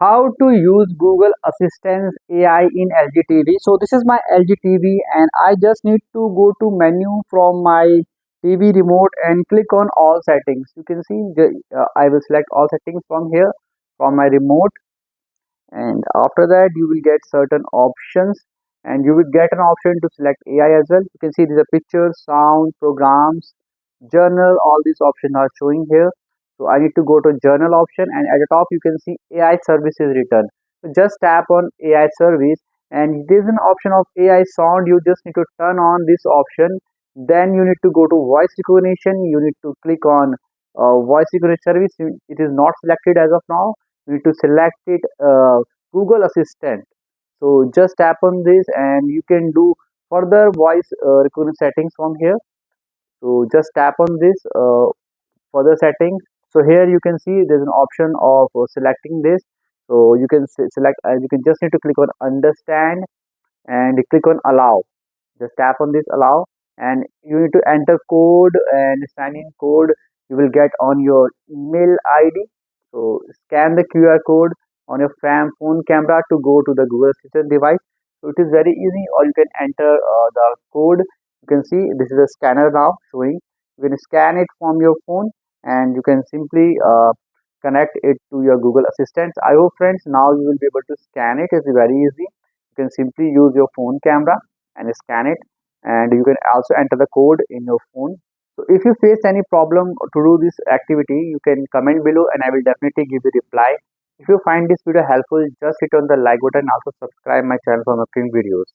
How to use Google Assistant AI in LG TV. So this is my LG TV and I just need to go to menu from my TV remote and click on all settings. You can see I will select all settings from here from my remote, and after that you will get certain options and you will get an option to select AI as well. You can see there's a picture, sound, programs, journal, all these options are showing here. So I need to go to journal option and at the top you can see AI services written. So just tap on AI service and there's an option of AI sound. You just need to turn on this option. Then you need to go to voice recognition. You need to click on voice recognition service. It is not selected as of now. You need to select it, Google Assistant. So just tap on this and you can do further voice recognition settings from here. So just tap on this further settings. So here you can see there's an option of selecting this. So you can select, you can just need to click on understand and click on allow. Just tap on this allow and you need to enter code and sign in code you will get on your email ID. So scan the QR code on your phone camera to go to the Google Assistant device. So it is very easy, or you can enter the code. You can see this is a scanner now showing. You can scan it from your phone and you can simply connect it to your Google Assistant. I hope friends now you will be able to scan it. It's very easy. You can simply use your phone camera and scan it, and you can also enter the code in your phone. So if you face any problem to do this activity, you can comment below and I will definitely give you reply. If you find this video helpful, just hit on the like button and also subscribe my channel for upcoming videos.